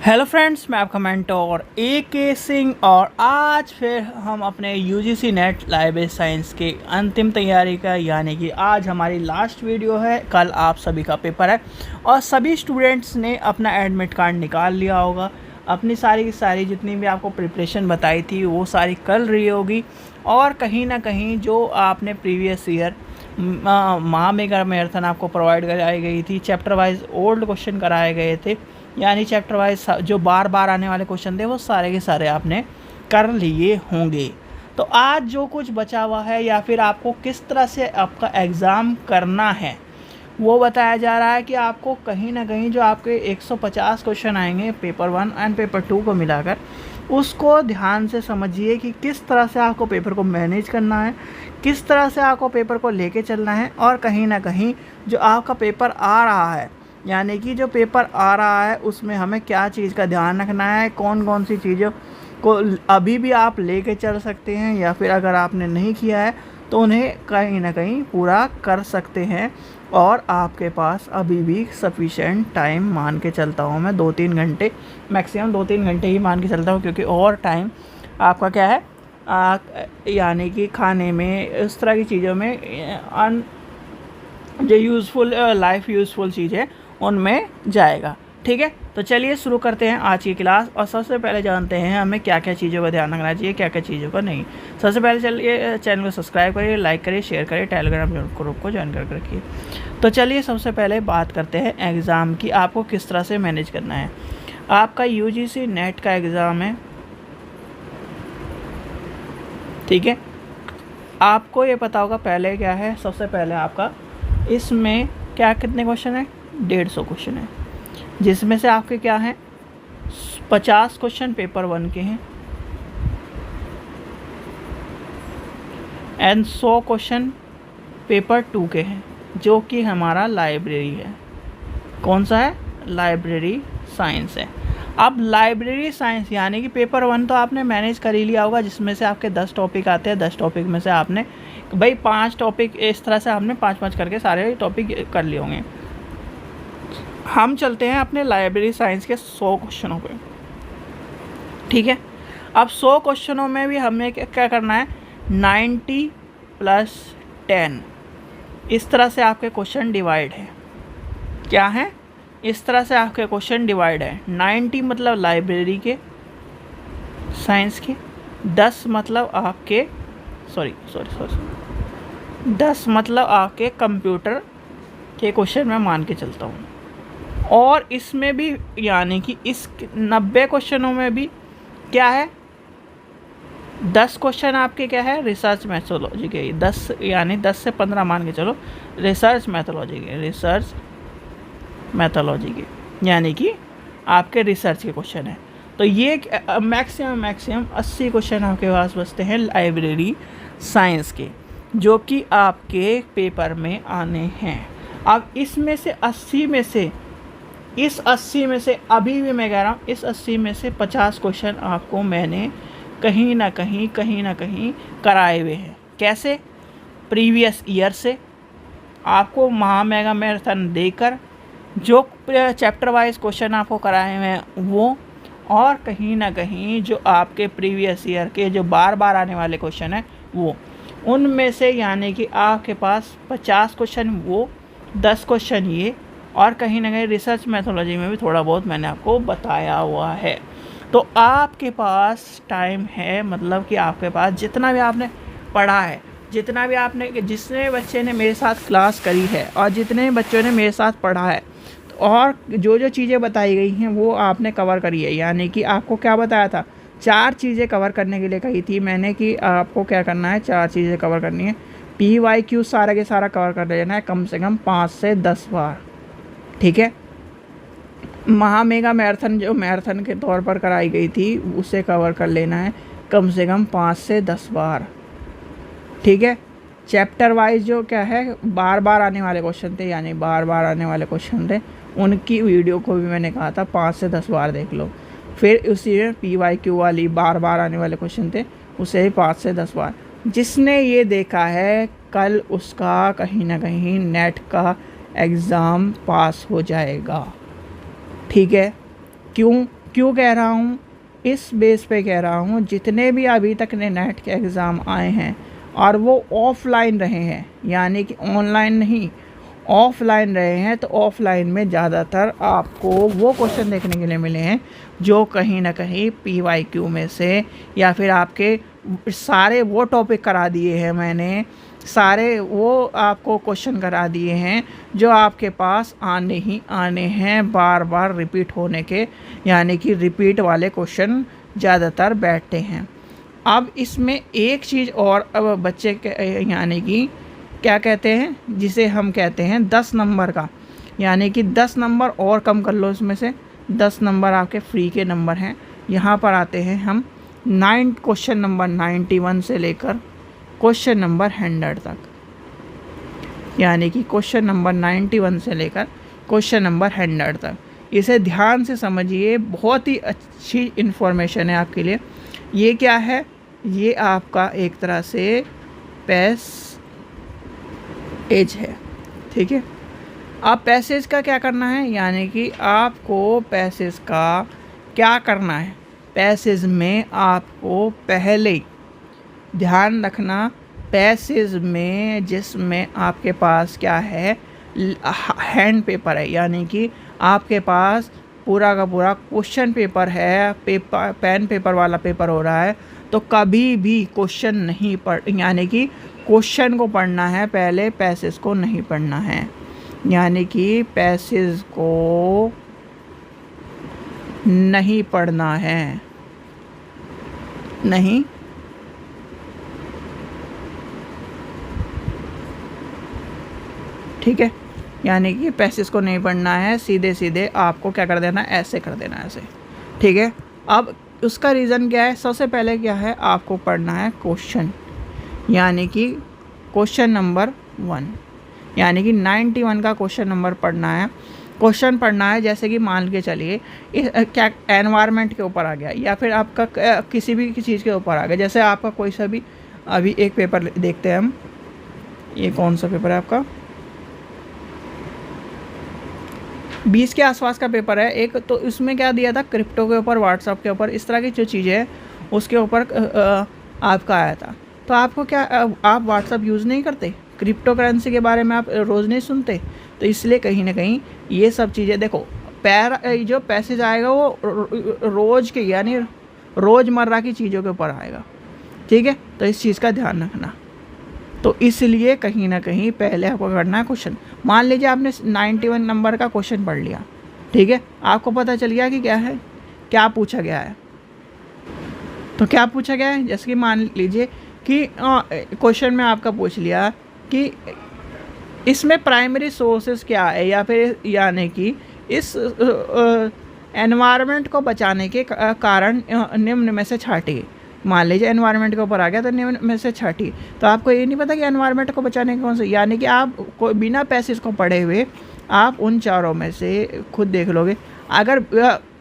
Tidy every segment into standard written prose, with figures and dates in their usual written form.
Hello friends, मैं आपका mentor AK Singh और आज फिर हम अपने UGC नेट लाइब्रेरी साइंस के अंतिम तैयारी का यानी कि आज हमारी लास्ट वीडियो है। कल आप सभी का पेपर है और सभी स्टूडेंट्स ने अपना एडमिट कार्ड निकाल लिया होगा। अपनी सारी की सारी जितनी भी आपको प्रिपरेशन बताई थी वो सारी कर रही होगी और कहीं ना कहीं जो आपने प्रीवियस ईयर महामेगा मैराथन आपको प्रोवाइड कराई गई थी, चैप्टर वाइज ओल्ड क्वेश्चन कराए गए थे, यानी चैप्टर वाइज जो बार बार आने वाले क्वेश्चन थे वो सारे के सारे आपने कर लिए होंगे। तो आज जो कुछ बचा हुआ है या फिर आपको किस तरह से आपका एग्ज़ाम करना है वो बताया जा रहा है कि आपको कहीं ना कहीं जो आपके 150 क्वेश्चन आएंगे पेपर 1 एंड पेपर 2 को मिलाकर, उसको ध्यान से समझिए कि किस तरह से आपको पेपर को मैनेज करना है, किस तरह से आपको पेपर को लेके चलना है और कहीं ना कहीं जो आपका पेपर आ रहा है यानी कि जो पेपर आ रहा है उसमें हमें क्या चीज़ का ध्यान रखना है, कौन कौन सी चीज़ों को अभी भी आप लेके चल सकते हैं या फिर अगर आपने नहीं किया है तो उन्हें कहीं ना कहीं पूरा कर सकते हैं। और आपके पास अभी भी सफिशेंट टाइम मान के चलता हूँ मैं, 2-3 घंटे, मैक्सिमम 2-3 घंटे ही मान के चलता हूँ, क्योंकि और टाइम आपका क्या है यानी कि खाने में, इस तरह की चीज़ों में जो यूज़फुल लाइफ यूज़फुल चीज़ें उनमें जाएगा। ठीक है, तो चलिए शुरू करते हैं आज की क्लास। और सबसे पहले जानते हैं हमें क्या क्या चीज़ों का ध्यान रखना चाहिए, क्या क्या चीज़ों का नहीं। सबसे पहले चलिए चैनल को सब्सक्राइब करिए, लाइक करिए, शेयर करिए, टेलीग्राम ग्रुप को ज्वाइन करके रखिए। तो चलिए सबसे पहले बात करते हैं एग्ज़ाम की, आपको किस तरह से मैनेज करना है। आपका UGC नेट का एग्ज़ाम है, ठीक है। आपको ये पता होगा पहले क्या है, सबसे पहले आपका इसमें क्या कितने क्वेश्चन है, 150 क्वेश्चन है, जिसमें से आपके क्या हैं 50 क्वेश्चन पेपर 1 के हैं एंड 100 क्वेश्चन पेपर 2 के हैं, जो कि हमारा लाइब्रेरी है। कौन सा है? लाइब्रेरी साइंस है। अब लाइब्रेरी साइंस यानी कि पेपर 1 तो आपने मैनेज कर ही लिया होगा, जिसमें से आपके 10 टॉपिक आते हैं। 10 टॉपिक में से आपने भाई 5 टॉपिक, इस तरह से आपने 5-5 करके सारे टॉपिक कर लिए होंगे। हम चलते हैं अपने लाइब्रेरी साइंस के 100 क्वेश्चनों पे, ठीक है। अब 100 क्वेश्चनों में भी हमें क्या करना है, 90 + 10, इस तरह से आपके क्वेश्चन डिवाइड है। क्या है? इस तरह से आपके क्वेश्चन डिवाइड है। 90 मतलब लाइब्रेरी के साइंस के, 10 मतलब आपके 10 मतलब आपके कंप्यूटर के क्वेश्चन मैं मान के चलता हूँ। और इसमें भी यानी कि इस 90 क्वेश्चनों में भी क्या है, 10 क्वेश्चन आपके क्या है, रिसर्च मैथोलॉजी के, 10 यानी 10 से 15 मान के चलो रिसर्च मैथोलॉजी के, यानी कि आपके रिसर्च के क्वेश्चन हैं। तो ये मैक्सिमम 80 क्वेश्चन आपके पास बचते हैं लाइब्रेरी साइंस के, जो कि आपके पेपर में आने हैं। अब इसमें से 80 में से अभी भी मैं कह रहा हूँ, इस 80 में से 50 क्वेश्चन आपको मैंने कहीं ना कहीं कराए हुए हैं। कैसे? प्रीवियस ईयर से आपको महामेगा मैराथन देकर जो चैप्टर वाइज क्वेश्चन आपको कराए हुए हैं वो, और कहीं ना कहीं जो आपके प्रीवियस ईयर के जो बार बार आने वाले क्वेश्चन हैं वो, उनमें से यानी कि आपके पास 50 क्वेश्चन वो, 10 क्वेश्चन ये, और कहीं ना कहीं रिसर्च मैथोलॉजी में भी थोड़ा बहुत मैंने आपको बताया हुआ है। तो आपके पास टाइम है, मतलब कि आपके पास जितना भी आपने पढ़ा है, जितने बच्चे ने मेरे साथ क्लास करी है और जितने बच्चों ने मेरे साथ पढ़ा है और जो चीज़ें बताई गई हैं वो आपने कवर करी है। यानी कि आपको क्या बताया था, 4 चीज़ें कवर करने के लिए कही थी मैंने कि आपको क्या करना है, 4 चीज़ें कवर करनी है। PYQ सारा के सारा कवर कर लेना है कम से कम 5 से 10 बार, ठीक है। महामेगा मैराथन जो मैराथन के तौर पर कराई गई थी उसे कवर कर लेना है कम से कम 5 से 10 बार, ठीक है। चैप्टर वाइज जो क्या है बार बार आने वाले क्वेश्चन थे, यानी बार बार आने वाले क्वेश्चन थे, उनकी वीडियो को भी मैंने कहा था 5 से 10 बार देख लो। फिर उसी में PYQ वाली बार बार आने वाले क्वेश्चन थे, उसे भी 5 से 10 बार। जिसने ये देखा है कल उसका कहीं ना कहीं नेट का एग्ज़ाम पास हो जाएगा, ठीक है। क्यों? क्यों कह रहा हूँ, इस बेस पे कह रहा हूँ जितने भी अभी तक ने नेट के एग्ज़ाम आए हैं और वो ऑफ़लाइन रहे हैं, यानी कि ऑनलाइन नहीं, ऑफ़लाइन रहे हैं, तो ऑफ़लाइन में ज़्यादातर आपको वो क्वेश्चन देखने के लिए मिले हैं जो कहीं ना कहीं PYQ में से या फिर आपके सारे वो टॉपिक करा दिए हैं मैंने, सारे वो आपको क्वेश्चन करा दिए हैं जो आपके पास आने ही आने हैं, बार बार रिपीट होने के, यानी कि रिपीट वाले क्वेश्चन ज़्यादातर बैठते हैं। अब इसमें एक चीज़ और, अब बच्चे के यानी कि क्या कहते हैं, जिसे हम कहते हैं 10 नंबर का, यानी कि 10 नंबर और कम कर लो, इसमें से 10 नंबर आपके फ्री के नंबर हैं। यहाँ पर आते हैं हम क्वेश्चन नंबर 91 से लेकर क्वेश्चन नंबर 100 तक, यानी कि क्वेश्चन नंबर 91 से लेकर क्वेश्चन नंबर 100 तक। इसे ध्यान से समझिए, बहुत ही अच्छी इन्फॉर्मेशन है आपके लिए। ये क्या है, ये आपका एक तरह से पैसेज है, ठीक है। अब पैसेज का क्या करना है, यानी कि आपको पैसेज का क्या करना है, पैसेज में आपको पहले ध्यान रखना, पैसेज में जिसमें आपके पास क्या है, हैंड पेपर है, यानी कि आपके पास पूरा का पूरा क्वेश्चन पेपर है, पेन पेपर वाला पेपर हो रहा है, तो कभी भी क्वेश्चन नहीं यानी कि क्वेश्चन को पढ़ना है पहले, पैसेज को नहीं पढ़ना है, यानी कि पैसेज को नहीं पढ़ना है, नहीं ठीक है, यानी कि पैसेज को नहीं पढ़ना है, सीधे सीधे आपको क्या कर देना, ऐसे कर देना, ऐसे, ठीक है। अब उसका रीज़न क्या है, सबसे पहले क्या है, आपको पढ़ना है क्वेश्चन, यानी कि क्वेश्चन नंबर 1, यानी कि 91 का क्वेश्चन नंबर पढ़ना है। क्वेश्चन पढ़ना है, जैसे कि मान के चलिए क्या एनवायरनमेंट के ऊपर आ गया, या फिर आपका किसी भी चीज़ के ऊपर आ गया, जैसे आपका कोई सा भी, अभी एक पेपर देखते हैं हम, ये कौन सा पेपर है आपका, 20 के आसपास का पेपर है एक, तो उसमें क्या दिया था, क्रिप्टो के ऊपर, व्हाट्सएप के ऊपर, इस तरह की जो चीज़ें हैं उसके ऊपर आपका आया था। तो आपको क्या, आप व्हाट्सएप यूज़ नहीं करते, क्रिप्टो करेंसी के बारे में आप रोज़ नहीं सुनते, तो इसलिए कहीं ना कहीं ये सब चीज़ें देखो, जो पैसेज आएगा वो रोज़ के, यानी रोज़मर्रा की चीज़ों के ऊपर आएगा, ठीक है। तो इस चीज़ का ध्यान रखना, तो इसलिए कहीं ना कहीं पहले आपको करना है क्वेश्चन। मान लीजिए आपने 91 नंबर का क्वेश्चन पढ़ लिया, ठीक है, आपको पता चल गया कि क्या है, क्या पूछा गया है। तो क्या पूछा गया है, जैसे कि मान लीजिए कि क्वेश्चन में आपका पूछ लिया कि इसमें प्राइमरी सोर्सेज क्या है, या फिर यानी कि इस एनवायरनमेंट को बचाने के कारण निम्न में से छाटिए। मान लीजिए एनवायरनमेंट के ऊपर आ गया, तो निम्न में से छाटिए। तो आपको ये नहीं पता कि एनवायरनमेंट को बचाने के कौन से, यानी कि आप कोई बिना पैसेज को पढ़े हुए आप उन चारों में से खुद देख लोगे। अगर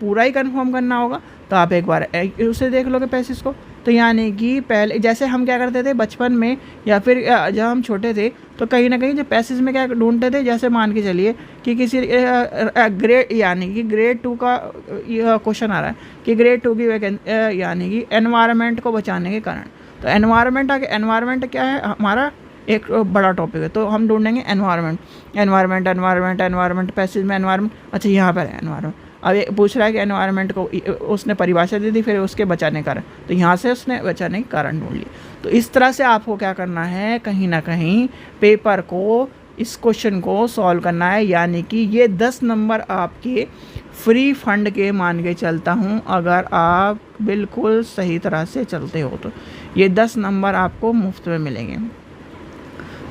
पूरा ही कंफर्म करना होगा तो आप एक बार उसे देख लोगे पैसेज को। तो यानी कि पहले जैसे हम क्या करते थे बचपन में, या फिर जब हम छोटे थे, तो कहीं ना कहीं जो पैसेज में क्या ढूंढते थे, जैसे मान के चलिए कि किसी ग्रेड, यानी कि ग्रेड 2 का क्वेश्चन आ रहा है कि ग्रेड 2 की वैकेंसी, यानी कि एनवायरनमेंट को बचाने के कारण। तो एनवायरनमेंट क्या है, हमारा एक बड़ा टॉपिक है, तो हम ढूंढेंगे एनवायरनमेंट पैसेज में एनवायरनमेंट, अच्छा यहाँ पर है एनवायरनमेंट। अब ये पूछ रहा है कि एनवायरनमेंट को उसने परिभाषा दे दी, फिर उसके बचाने का कारण, तो यहाँ से उसने बचाने के कारण ढूंढ लिए। तो इस तरह से आपको क्या करना है, कहीं ना कहीं पेपर को, इस क्वेश्चन को सॉल्व करना है। यानी कि ये 10 नंबर आपके फ्री फंड के मान के चलता हूँ, अगर आप बिल्कुल सही तरह से चलते हो तो ये 10 नंबर आपको मुफ्त में मिलेंगे।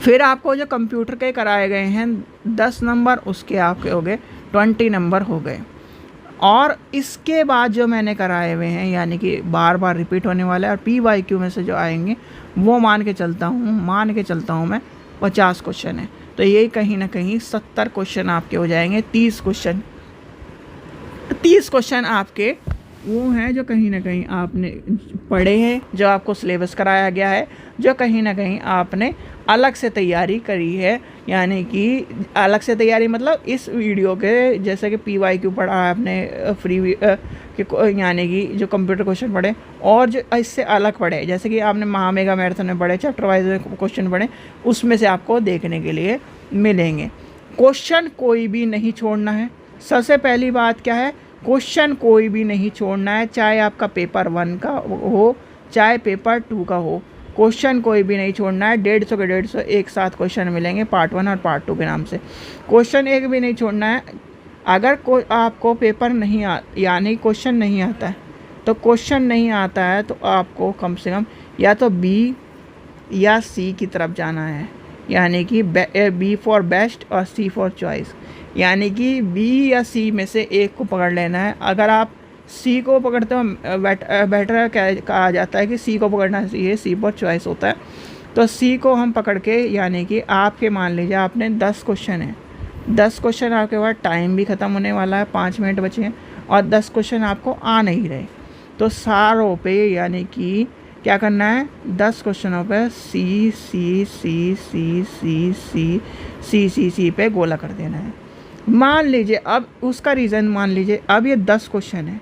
फिर आपको जो कंप्यूटर के कराए गए हैं 10 नंबर, उसके आपके हो गए 20 नंबर हो गए। और इसके बाद जो मैंने कराए हुए हैं, यानी कि बार बार रिपीट होने वाला है, और PYQ में से जो आएंगे वो मान के चलता हूँ मैं 50 क्वेश्चन है। तो ये कहीं ना कहीं 70 क्वेश्चन आपके हो जाएंगे। 30 क्वेश्चन आपके वो हैं जो कहीं ना कहीं आपने पढ़े हैं, जो आपको सिलेबस कराया गया है, जो कहीं ना कहीं आपने अलग से तैयारी करी है। यानी कि अलग से तैयारी मतलब इस वीडियो के, जैसे कि PYQ पढ़ा है आपने, फ्री कि यानी कि जो कंप्यूटर क्वेश्चन पढ़े और जो इससे अलग पढ़े, जैसे कि आपने महामेगा मैराथन में पढ़े, चैप्टर वाइज क्वेश्चन पढ़े, उसमें से आपको देखने के लिए मिलेंगे। क्वेश्चन कोई भी नहीं छोड़ना है। सबसे पहली बात क्या है, क्वेश्चन कोई भी नहीं छोड़ना है, चाहे आपका पेपर 1 का हो चाहे पेपर 2 का हो, क्वेश्चन कोई भी नहीं छोड़ना है। 150 के 150 एक साथ क्वेश्चन मिलेंगे पार्ट 1 और पार्ट 2 के नाम से, क्वेश्चन एक भी नहीं छोड़ना है। अगर आपको पेपर नहीं यानी क्वेश्चन नहीं आता है, तो क्वेश्चन नहीं आता है तो आपको कम से कम या तो बी या सी की तरफ जाना है, यानी कि बी फॉर बेस्ट और सी फॉर चॉइस, यानी कि बी या सी में से एक को पकड़ लेना है। अगर आप सी को पकड़ते हो, बेटर कहा जाता है कि सी को पकड़ना चाहिए, सी पर चॉइस होता है, तो सी को हम पकड़ के, यानी कि आपके मान लीजिए आपने 10 क्वेश्चन है, 10 क्वेश्चन आपके बाद टाइम भी ख़त्म होने वाला है, 5 मिनट बचे हैं और 10 क्वेश्चन आपको आ नहीं रहे, तो सारों पे यानी कि क्या करना है, 10 क्वेश्चनों पे सी सी सी सी सी सी सी सी सी पे गोला कर देना है। मान लीजिए अब उसका रीज़न, मान लीजिए अब ये 10 क्वेश्चन है,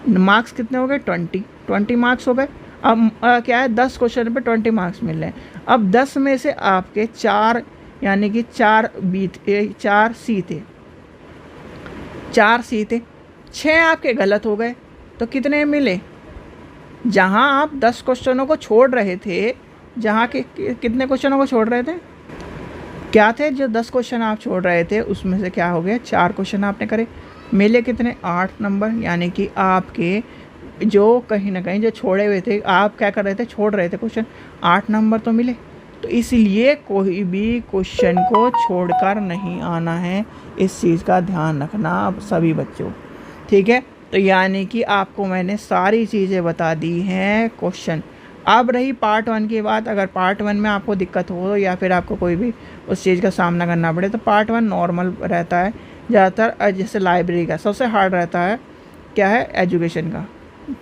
मार्क्स कितने हो गए, 20 मार्क्स हो गए। अब क्या है, 10 क्वेश्चन पे 20 मार्क्स मिल रहे हैं। अब 10 में से आपके 4 यानी कि 4 सी थे, 4 सी थे, 6 आपके गलत हो गए, तो कितने मिले, जहां आप 10 क्वेश्चनों को छोड़ रहे थे, जहां के कितने क्वेश्चनों को छोड़ रहे थे, क्या थे, जो 10 क्वेश्चन आप छोड़ रहे थे उसमें से क्या हो गया, 4 क्वेश्चन आपने करे, मिले कितने, 8 नंबर। यानी कि आपके जो कहीं ना कहीं जो छोड़े हुए थे, आप क्या कर रहे थे, छोड़ रहे थे क्वेश्चन, 8 नंबर तो मिले। तो इसलिए कोई भी क्वेश्चन को छोड़कर नहीं आना है, इस चीज़ का ध्यान रखना आप सभी बच्चों, ठीक है। तो यानी कि आपको मैंने सारी चीज़ें बता दी हैं क्वेश्चन। अब रही पार्ट 1 की बात, अगर पार्ट 1 में आपको दिक्कत हो या फिर आपको कोई भी उस चीज़ का सामना करना पड़े, तो पार्ट 1 नॉर्मल रहता है ज़्यादातर। जैसे लाइब्रेरी का सबसे हार्ड रहता है क्या है, एजुकेशन का,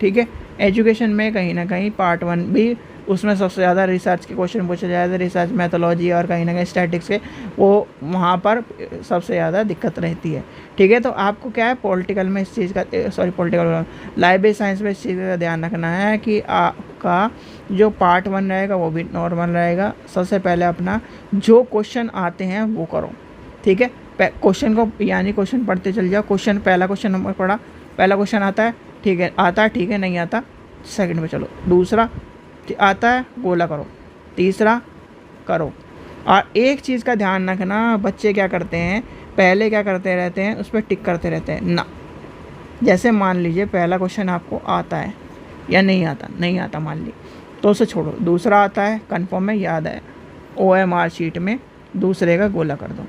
ठीक है। एजुकेशन में कहीं ना कहीं पार्ट 1 भी, उसमें सबसे ज़्यादा रिसर्च के क्वेश्चन पूछे जाए थे, रिसर्च मैथोलॉजी और कहीं ना कहीं स्टैटिक्स के, वो वहाँ पर सबसे ज़्यादा दिक्कत रहती है, ठीक है। तो आपको क्या है, पॉलिटिकल में इस चीज़ का, लाइब्रेरी साइंस में इस चीज़ का ध्यान रखना है कि आपका जो पार्ट 1 रहेगा वो भी नॉर्मल रहेगा। सबसे पहले अपना जो क्वेश्चन आते हैं वो करो, ठीक है। क्वेश्चन को यानी क्वेश्चन पढ़ते चल जाओ। क्वेश्चन, पहला क्वेश्चन नंबर पढ़ा, पहला क्वेश्चन आता है, ठीक है, आता है, ठीक है, नहीं आता सेकंड पे चलो, दूसरा आता है गोला करो, तीसरा करो। और एक चीज़ का ध्यान रखना, बच्चे क्या करते हैं, पहले क्या करते रहते हैं, उस पर टिक करते रहते हैं ना। जैसे मान लीजिए पहला क्वेश्चन आपको आता है या नहीं आता, नहीं आता मान ली, तो उसे छोड़ो। दूसरा आता है, कंफर्म है, याद है, OMR शीट में दूसरे का गोला कर दो,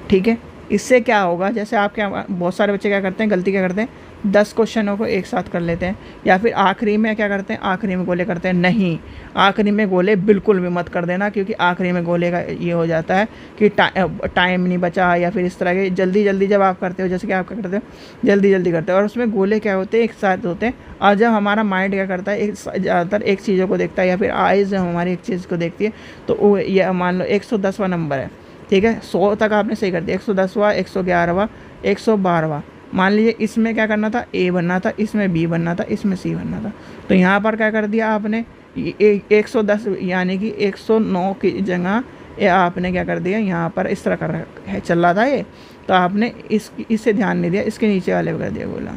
ठीक है। इससे क्या होगा, जैसे आप क्या, बहुत सारे बच्चे क्या करते हैं, गलती क्या करते हैं, 10 क्वेश्चनों को एक साथ कर लेते हैं, या फिर आखिरी में क्या करते हैं, आखिरी में गोले करते हैं। नहीं, आखिरी में गोले बिल्कुल भी मत कर देना, क्योंकि आखिरी में गोले का ये हो जाता है कि टाइम नहीं बचा, या फिर इस तरह के जल्दी जल्दी जब आप करते हो, जैसे कि आप क्या करते हो, जल्दी जल्दी करते हो, और उसमें गोले क्या होते हैं, एक साथ होते हैं। और जब हमारा माइंड क्या करता है, ज़्यादातर एक चीज़ों को देखता है, या फिर आइज़ जब हमारी एक चीज़ को देखती है, तो वो ये मान लो 110वां नंबर है, ठीक है, 100 तक आपने सही कर दिया, 110वां, 111वां, 112वां। मान लीजिए इसमें क्या करना था, ए बनना था, इसमें बी बनना था, इसमें सी बनना था, तो यहाँ पर क्या कर दिया आपने, 110 यानी कि 109 की जगह आपने क्या कर दिया, यहाँ पर इस तरह कर है, चल रहा था ये, तो आपने इससे ध्यान नहीं दिया, इसके नीचे वाले पर कर दिया बोला।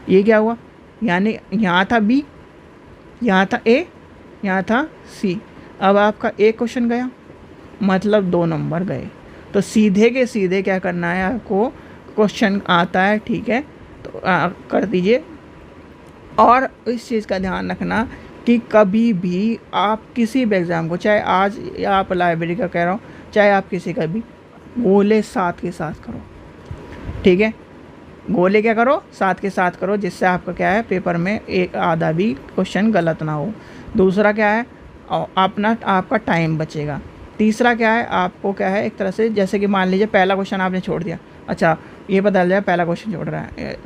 ये क्या हुआ, यानी यहाँ था बी, यहाँ था ए, यहाँ था सी। अब आपका एक क्वेश्चन गया, मतलब 2 नंबर गए। तो सीधे के सीधे क्या करना है आपको, क्वेश्चन आता है, ठीक है, तो कर दीजिए। और इस चीज़ का ध्यान रखना कि कभी भी आप किसी भी एग्ज़ाम को, चाहे आज आप लाइब्रेरी का कह रहा हूँ, चाहे आप किसी का भी, गोले साथ के साथ करो, ठीक है। गोले क्या करो, साथ के साथ करो, जिससे आपका क्या है, पेपर में एक आधा भी क्वेश्चन गलत ना हो। दूसरा क्या है, अपना आपका टाइम बचेगा। तीसरा क्या है, आपको क्या है, एक तरह से जैसे कि मान लीजिए पहला क्वेश्चन आपने छोड़ दिया, अच्छा ये पता चल जाए पहला क्वेश्चन छोड़ रहा है,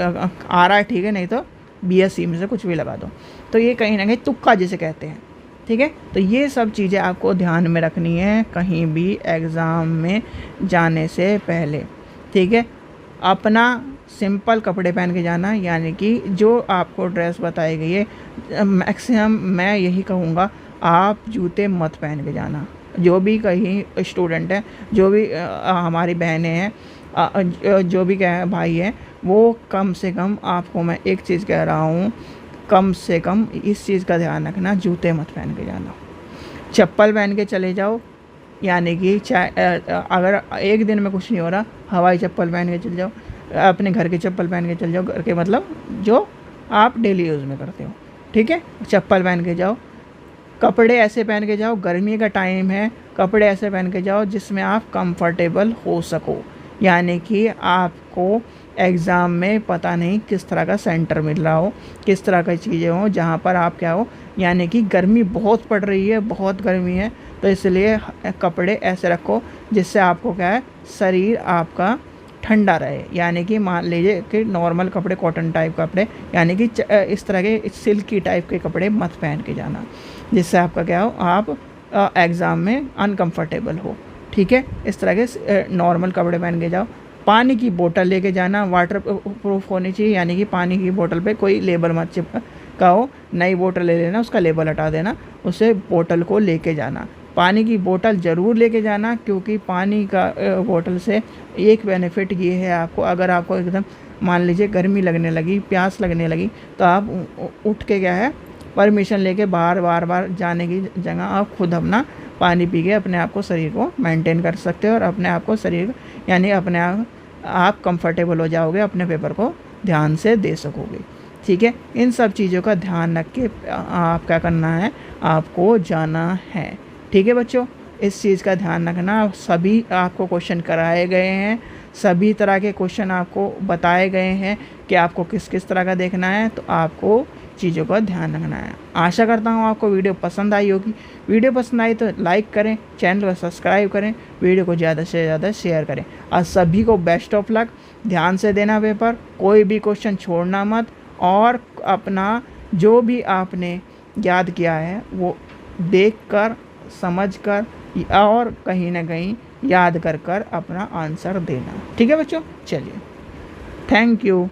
आ रहा है, ठीक है, नहीं तो BSc में से कुछ भी लगा दो, तो ये कहीं ना कहीं तुक्का जिसे कहते हैं, ठीक है। तो ये सब चीज़ें आपको ध्यान में रखनी है कहीं भी एग्ज़ाम में जाने से पहले, ठीक है। अपना सिंपल कपड़े पहन के जाना, यानी कि जो आपको ड्रेस बताई गई है मैक्सिमम मैं यही कहूँगा आप जूते मत पहन के जाना। जो भी कहीं स्टूडेंट है, जो भी हमारी बहनें हैं, जो भी क्या भाई हैं, वो कम से कम आपको मैं एक चीज़ कह रहा हूँ, कम से कम इस चीज़ का ध्यान रखना, जूते मत पहन के जाना। चप्पल पहन के चले जाओ, यानी कि चाहे अगर एक दिन में कुछ नहीं हो रहा, हवाई चप्पल पहन के चले जाओ, अपने घर के चप्पल पहन के चले जाओ, घर के मतलब जो आप डेली यूज़ में करते हो, ठीक है, चप्पल पहन के जाओ। कपड़े ऐसे पहन के जाओ, गर्मी का टाइम है, कपड़े ऐसे पहन के जाओ जिसमें आप कंफर्टेबल हो सको, यानी कि आपको एग्ज़ाम में पता नहीं किस तरह का सेंटर मिल रहा हो, किस तरह की चीज़ें हो जहाँ पर आप क्या हो, यानी कि गर्मी बहुत पड़ रही है, बहुत गर्मी है, तो इसलिए कपड़े ऐसे रखो जिससे आपको क्या है, शरीर आपका ठंडा रहे। यानी कि मान लीजिए कि नॉर्मल कपड़े, कॉटन टाइप कपड़े, यानी कि इस तरह के सिल्की टाइप के कपड़े मत पहन के जाना, जिससे आपका क्या हो, आप एग्ज़ाम में अनकंफर्टेबल हो, ठीक है। इस तरह के नॉर्मल कपड़े पहन के जाओ। पानी की बोतल लेके जाना, वाटर प्रूफ होनी चाहिए, यानी कि पानी की बोतल पे कोई लेबल मत चिपकाओ, नई बोतल ले लेना, उसका लेबल हटा देना, उसे बोतल को लेके जाना। पानी की बोतल ज़रूर लेके जाना, क्योंकि पानी का बोतल से एक बेनिफिट ये है आपको, अगर आपको एकदम मान लीजिए गर्मी लगने लगी, प्यास लगने लगी, तो आप उठ के क्या है, परमिशन लेके बार जाने की जगह आप खुद अपना पानी पी के अपने आप को, शरीर को मेंटेन कर सकते हो, और अपने आप को शरीर यानी अपने आप कंफर्टेबल हो जाओगे, अपने पेपर को ध्यान से दे सकोगे, ठीक है। इन सब चीज़ों का ध्यान रख के आप क्या करना है, आपको जाना है, ठीक है बच्चों। इस चीज़ का ध्यान रखना, सभी आपको क्वेश्चन कराए गए हैं, सभी तरह के क्वेश्चन आपको बताए गए हैं कि आपको किस किस तरह का देखना है, तो आपको चीज़ों का ध्यान रखना है। आशा करता हूँ आपको वीडियो पसंद आई होगी। वीडियो पसंद आई तो लाइक करें, चैनल को सब्सक्राइब करें, वीडियो को ज़्यादा से ज़्यादा शेयर करें, और सभी को बेस्ट ऑफ लक। ध्यान से देना पेपर, कोई भी क्वेश्चन छोड़ना मत, और अपना जो भी आपने याद किया है वो देखकर, समझकर और कहीं ना कहीं याद कर अपना आंसर देना, ठीक है बच्चों। चलिए, थैंक यू।